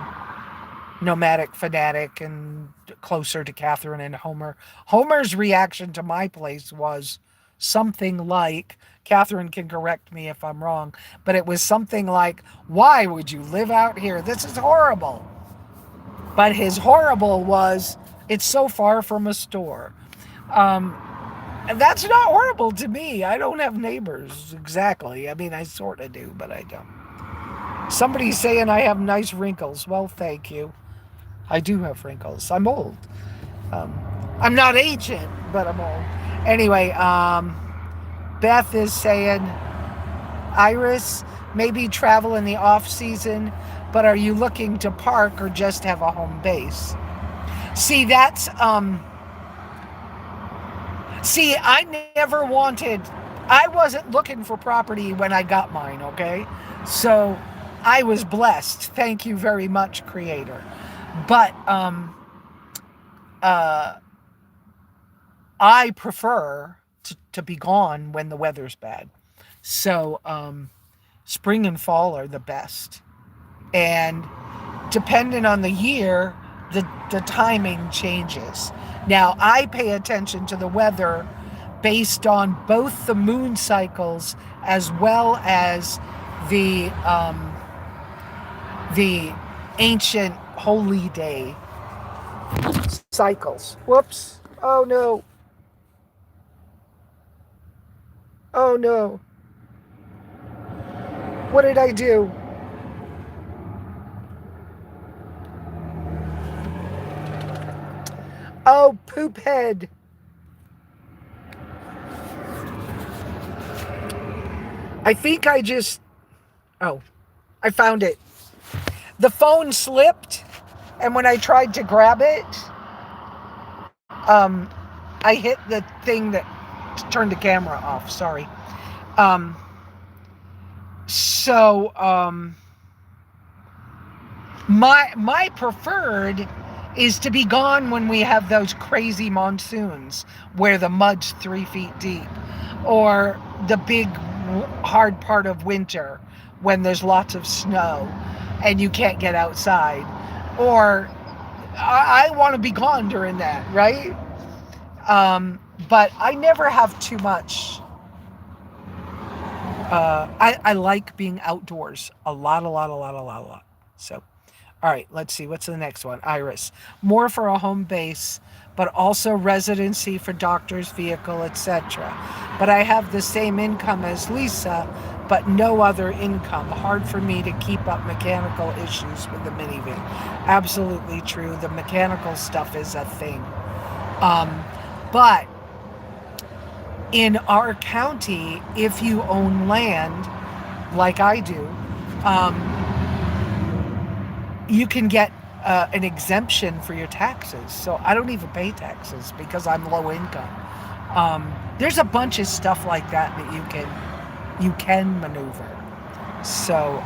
Nomadic Fanatic and closer to Catherine and Homer. Homer's reaction to my place was something like, Catherine can correct me if I'm wrong, but it was something like, why would you live out here? This is horrible. But his horrible was, it's so far from a store. And that's not horrible to me. I don't have neighbors exactly. I mean, I sort of do, but I don't. Somebody's saying I have nice wrinkles. Well, thank you. I do have wrinkles. I'm old. I'm not ancient, but I'm old. Anyway, Beth is saying, Iris, maybe travel in the off season, but are you looking to park or just have a home base? See, that's I wasn't looking for property when I got mine, okay? So I was blessed. Thank you very much, Creator. But I prefer to be gone when the weather's bad. So spring and fall are the best. And depending on the year, the timing changes. Now, I pay attention to the weather based on both the moon cycles as well as the ancient holy day cycles. Whoops. Oh no. Oh no. What did I do? Oh, poop head. I think I just... Oh, I found it. The phone slipped, and when I tried to grab it, I hit the thing that turned the camera off. Sorry. My preferred is to be gone when we have those crazy monsoons where the mud's 3 feet deep, or the big hard part of winter when there's lots of snow and you can't get outside. Or I want to be gone during that, right? But I never have too much. I like being outdoors a lot. So, all right, let's see. What's the next one? Iris. More for a home base, but also residency for doctor's vehicle, etc. But I have the same income as Lesa, but no other income. Hard for me to keep up mechanical issues with the minivan. Absolutely true. The mechanical stuff is a thing. But in our county, if you own land, like I do, you can get an exemption for your taxes. So I don't even pay taxes because I'm low income. There's a bunch of stuff like that you can maneuver. So,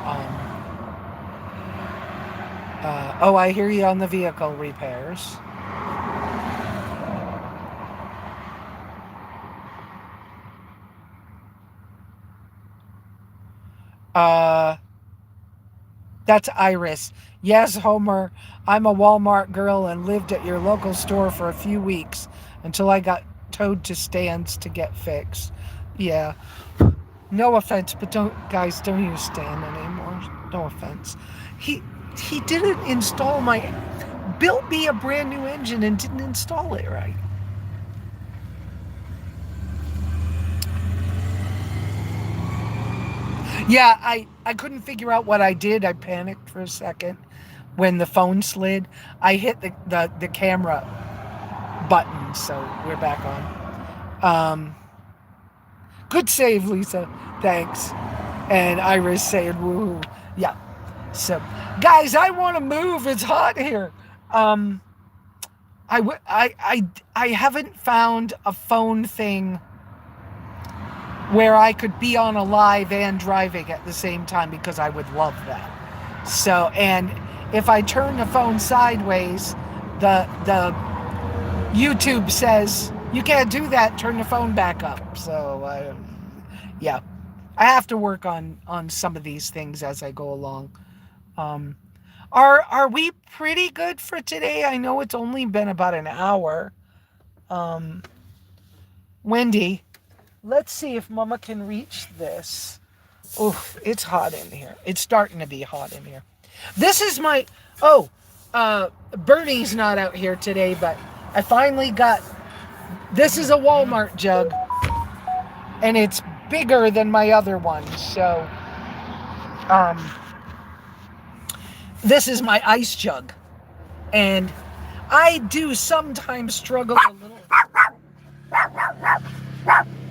I hear you on the vehicle repairs. That's Iris. Yes, Homer, I'm a Walmart girl and lived at your local store for a few weeks until I got towed to stands to get fixed. Yeah. No offense, but don't use stand anymore. No offense. He didn't install built me a brand new engine and didn't install it right. Yeah, I couldn't figure out what I did. I panicked for a second when the phone slid. I hit the camera button, so we're back on. Good save, Lesa. Thanks. And Iris saying woohoo. Yeah. So, guys, I want to move. It's hot here. Um, I haven't found a phone thing where I could be on a live and driving at the same time, because I would love that. So, and if I turn the phone sideways, the YouTube says you can't do that. Turn the phone back up. So, yeah, I have to work on some of these things as I go along. Um, are we pretty good for today? I know it's only been about an hour. Um, Wendy, let's see if Mama can reach this. Oof, it's hot in here. It's starting to be hot in here. This is my... Oh, Bernie's not out here today, but I finally got... This is a Walmart jug, and it's bigger than my other one. So, this is my ice jug. And I do sometimes struggle a little...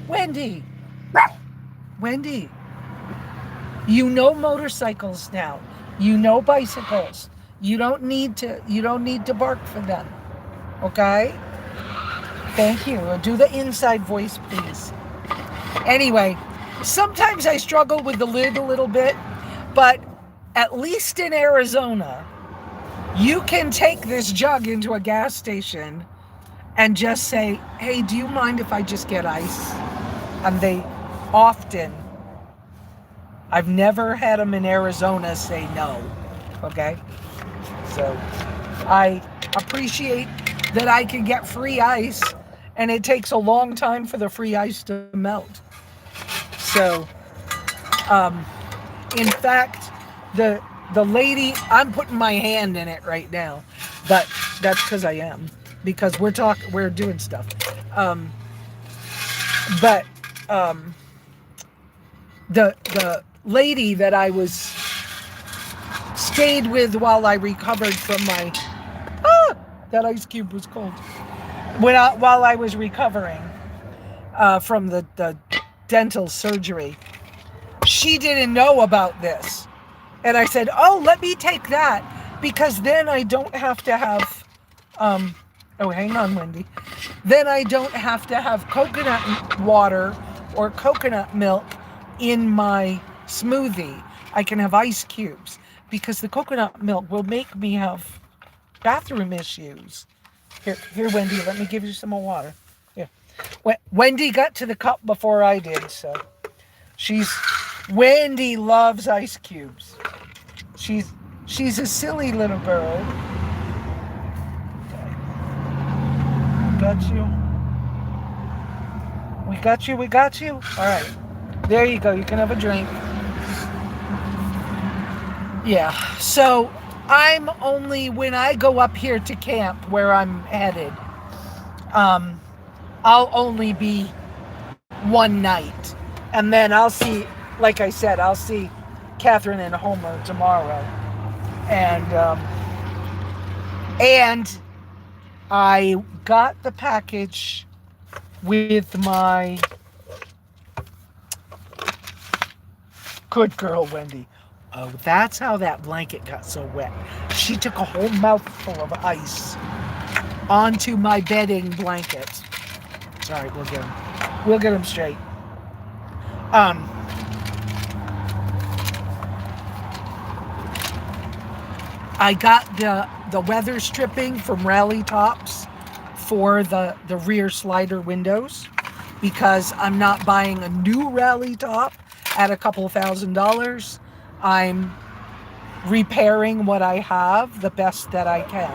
Wendy! Wendy! You know motorcycles now. You know bicycles. You don't need to bark for them. Okay? Thank you. Do the inside voice, please. Anyway, sometimes I struggle with the lid a little bit, but at least in Arizona, you can take this jug into a gas station and just say, hey, do you mind if I just get ice? And they often... I've never had them in Arizona say no, okay? So I appreciate that I can get free ice, and it takes a long time for the free ice to melt. So, in fact, the lady, I'm putting my hand in it right now, but that's because I am, because we're doing stuff. The lady that I stayed with while I recovered from my... that ice cube was cold. While I was recovering from the dental surgery, she didn't know about this. And I said, oh, let me take that, because then I don't have to have... oh, hang on, Wendy. Then I don't have to have coconut water or coconut milk in my smoothie. I can have ice cubes, because the coconut milk will make me have bathroom issues. Here, Wendy, let me give you some more water. Here. Wendy got to the cup before I did, so Wendy loves ice cubes. She's a silly little girl. Okay. We got you. All right. There you go. You can have a drink. Yeah. So I'm only, when I go up here to camp where I'm headed, I'll only be one night. And then I'll see, like I said, I'll see Catherine and Homer tomorrow. And I got the package with my... Good girl, Wendy. Oh, that's how that blanket got so wet. She took a whole mouthful of ice onto my bedding blanket. Sorry, we'll get them straight. I got the weather stripping from Rally Tops for the rear slider windows, because I'm not buying a new Rally Top at a couple $1,000s. I'm repairing what I have the best that I can.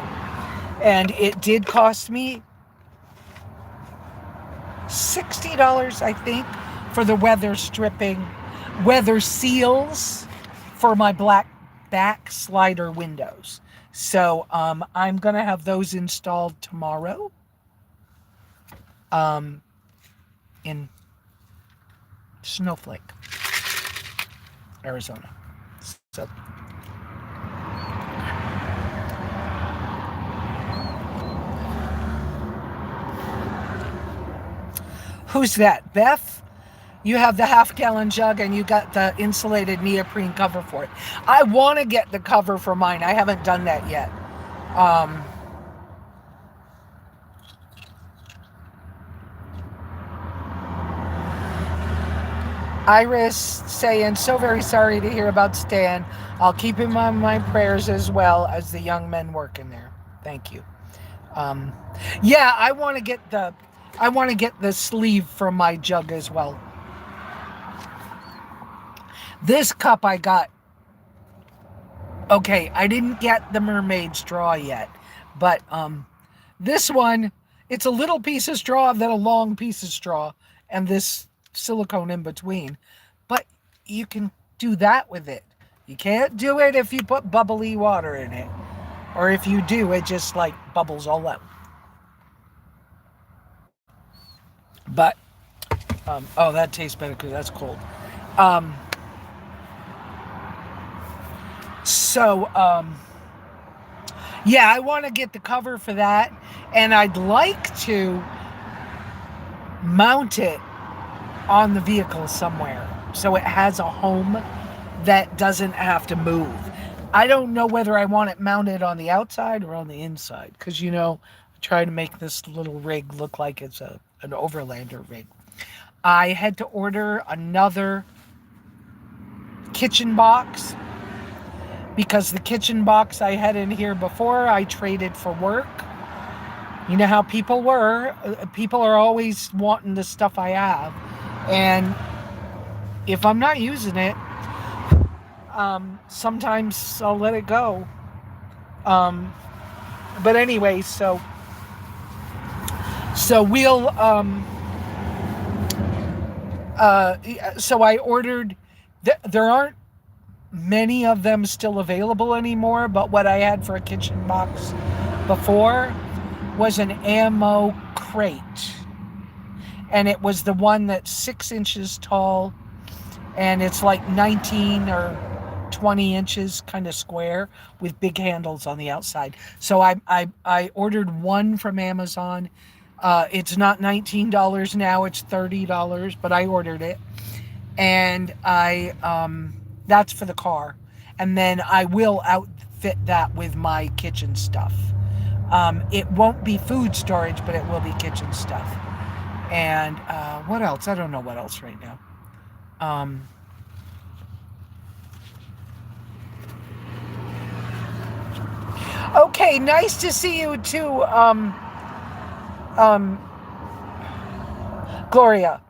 And it did cost me $60, I think, for the weather stripping, weather seals for my black back slider windows. So I'm going to have those installed tomorrow in Snowflake, Arizona. So who's that? Beth? You have the half-gallon jug and you got the insulated neoprene cover for it. I want to get the cover for mine. I haven't done that yet. Um, Iris saying, so very sorry to hear about Stan. I'll keep him on my prayers as well as the young men working there. Thank you. Um, yeah, I want to get the sleeve from my jug as well. This cup I got. Okay, I didn't get the mermaid straw yet, but this one, it's a little piece of straw, then a long piece of straw, and this silicone in between. But you can do that with it. You can't do it if you put bubbly water in it. Or if you do, it just like bubbles all out. But, oh, that tastes better because that's cold. Um, so, yeah, I want to get the cover for that. And I'd like to mount it on the vehicle somewhere so it has a home that doesn't have to move. I don't know whether I want it mounted on the outside or on the inside because, I try to make this little rig look like it's an overlander rig. I had to order another kitchen box because the kitchen box I had in here before I traded for work. You know how people were. People are always wanting the stuff I have. And if I'm not using it, sometimes I'll let it go. But anyway, so we'll, so I ordered, there aren't many of them still available anymore, but what I had for a kitchen box before was an ammo crate. And it was the one that's 6 inches tall, and it's like 19 or 20 inches kind of square with big handles on the outside. So I ordered one from Amazon. It's not $19 now, it's $30, but I ordered it. And that's for the car. And then I will outfit that with my kitchen stuff. It won't be food storage, but it will be kitchen stuff. And what else? I don't know what else right now. Okay, nice to see you too, Gloria.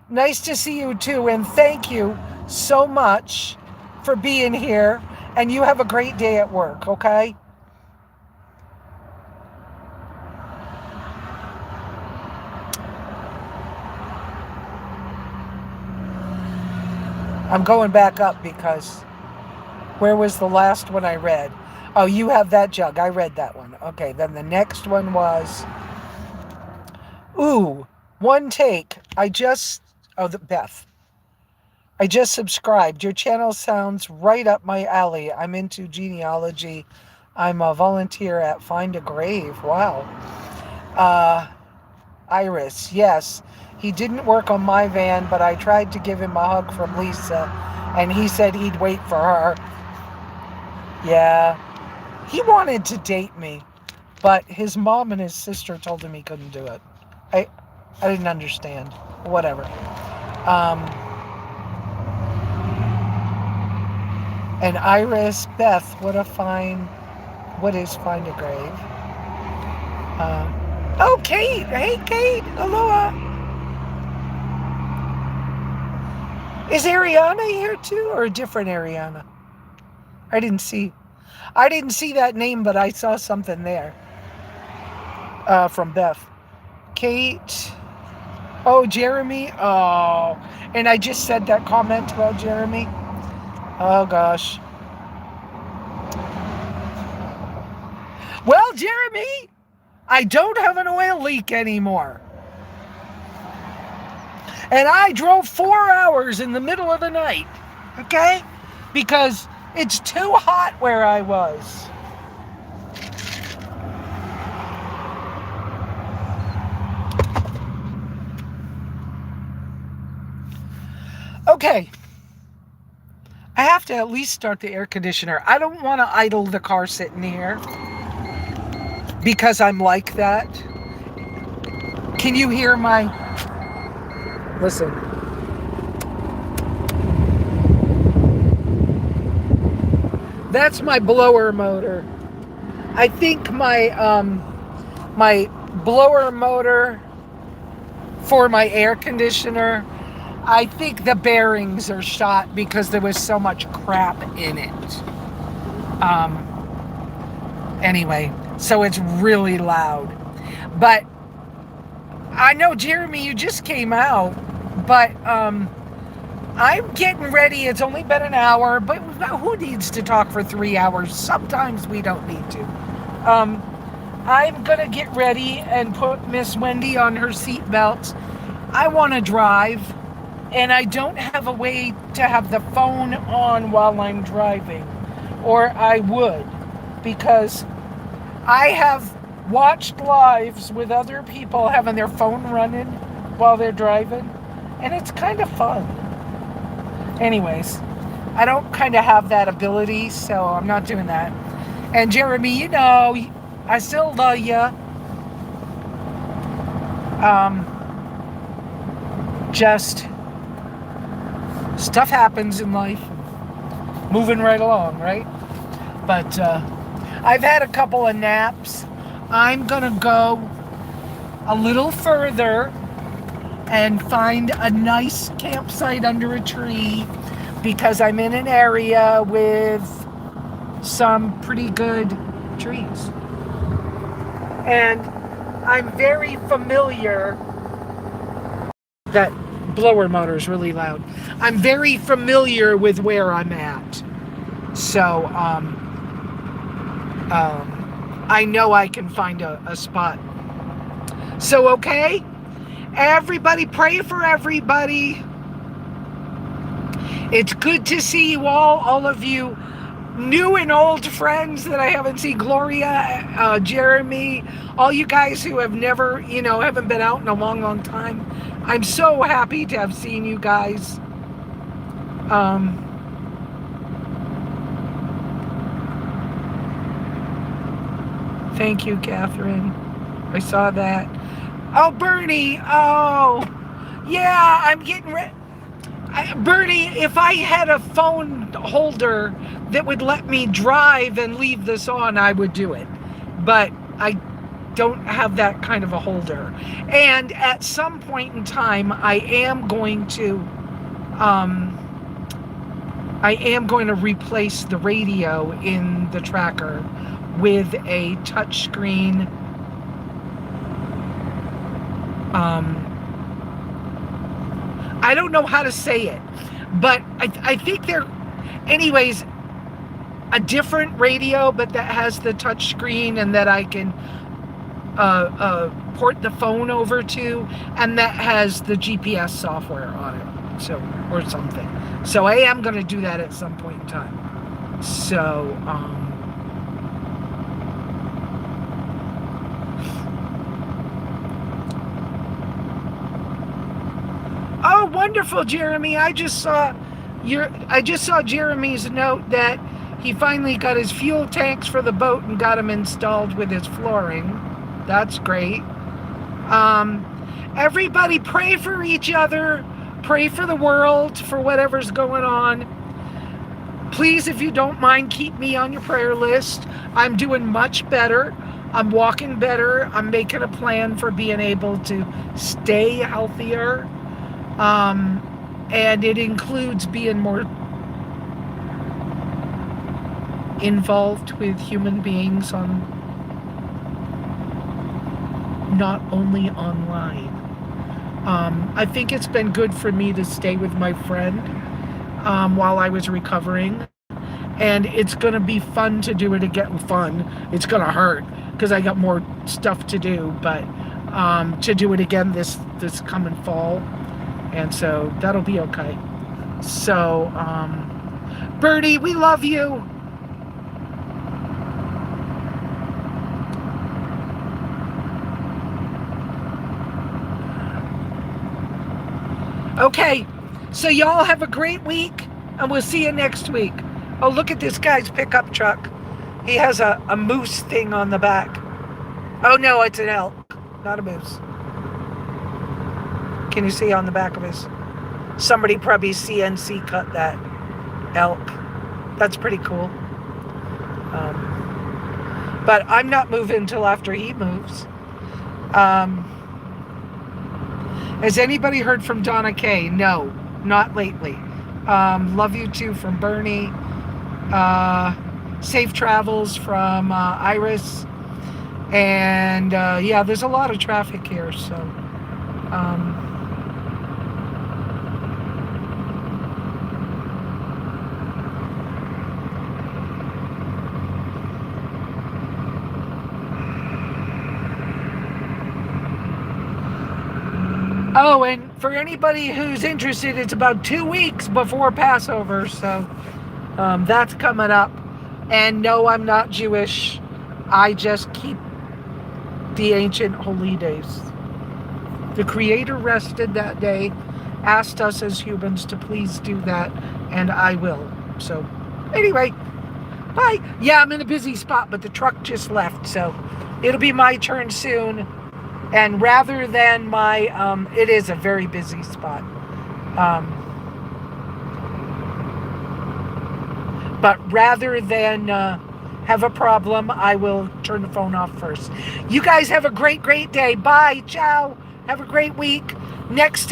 Nice to see you too, and thank you so much for being here. And you have a great day at work, okay? I'm going back up because where was the last one I read? Oh, you have that jug. I read that one. Okay, then the next one was, one take. Beth. I just subscribed. Your channel sounds right up my alley. I'm into genealogy. I'm a volunteer at Find a Grave. Wow. Iris, yes. He didn't work on my van, but I tried to give him a hug from Lesa, and he said he'd wait for her. Yeah. He wanted to date me, but his mom and his sister told him he couldn't do it. I didn't understand. Whatever. And Iris, Beth, what is Find a Grave? Oh, Kate. Hey, Kate. Aloha. Is Ariana here too, or a different Ariana? I didn't see that name, but I saw something there. From Beth. Kate. Oh, Jeremy. Oh, and I just said that comment about Jeremy. Oh, gosh. Well, Jeremy, I don't have an oil leak anymore. And I drove 4 hours in the middle of the night. Okay? Because it's too hot where I was. Okay, I have to at least start the air conditioner. I don't want to idle the car sitting here because I'm like that. Can you hear my... Listen. That's my blower motor. I think my blower motor for my air conditioner, I think the bearings are shot because there was so much crap in it. Anyway, so it's really loud. But I know, Jeremy, you just came out, but I'm getting ready. It's only been an hour, but who needs to talk for 3 hours? Sometimes we don't need to. I'm going to get ready and put Miss Wendy on her seatbelt. I want to drive, and I don't have a way to have the phone on while I'm driving, or I would, because I have watched lives with other people having their phone running while they're driving, and it's kind of fun. Anyways, I don't kind of have that ability, so I'm not doing that. And Jeremy, you know, I still love you. Just stuff happens in life. Moving right along, right? But I've had a couple of naps. I'm gonna go a little further and find a nice campsite under a tree because I'm in an area with some pretty good trees. And I'm very familiar... That blower motor is really loud. I'm very familiar with where I'm at. So, I know I can find a spot. So, okay? Everybody pray for everybody. It's good to see you all of you new and old friends that I haven't seen. Gloria, Jeremy, all you guys who have never, haven't been out in a long, long time. I'm so happy to have seen you guys. Thank you, Catherine. I saw that. Oh, Bernie. Oh, yeah, I'm getting ready. Bernie, if I had a phone holder that would let me drive and leave this on, I would do it. But I don't have that kind of a holder. And at some point in time, I am going to replace the radio in the tracker with a touchscreen I don't know how to say it, but I think they're, anyways, a different radio, but that has the touch screen and that I can port the phone over to, and that has the GPS software on it, so, or something. So I am going to do that at some point in time. So, oh, wonderful, Jeremy. I just saw Jeremy's note that he finally got his fuel tanks for the boat and got them installed with his flooring. That's great. Everybody pray for each other. Pray for the world, for whatever's going on. Please, if you don't mind, keep me on your prayer list. I'm doing much better. I'm walking better. I'm making a plan for being able to stay healthier. And it includes being more involved with human beings on, not only online. I think it's been good for me to stay with my friend while I was recovering, and it's going to be fun to do it again. It's going to hurt because I got more stuff to do, but to do it again this coming fall, and so that'll be okay. So, Bertie, we love you. Okay, So y'all have a great week, and we'll see you next week. Oh, look at this guy's pickup truck. He has a moose thing on the back. Oh no, it's an elk, not a moose. Can you see on the back of his? Somebody probably CNC cut that elk. That's pretty cool. But I'm not moving until after he moves. Has anybody heard from Donna Kay? No, not lately. Love you too from Bernie. Safe travels from Iris. And yeah, there's a lot of traffic here, so. Oh, and for anybody who's interested, it's about 2 weeks before Passover, so that's coming up. And no, I'm not Jewish. I just keep the ancient holy days. The Creator rested that day, asked us as humans to please do that, and I will. So, anyway, bye. Yeah, I'm in a busy spot, but the truck just left, so it'll be my turn soon. And rather than my, it is a very busy spot. But rather than have a problem, I will turn the phone off first. You guys have a great, great day. Bye. Ciao. Have a great week. Next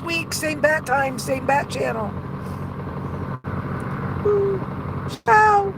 week, same bat time, same bat channel. Ciao.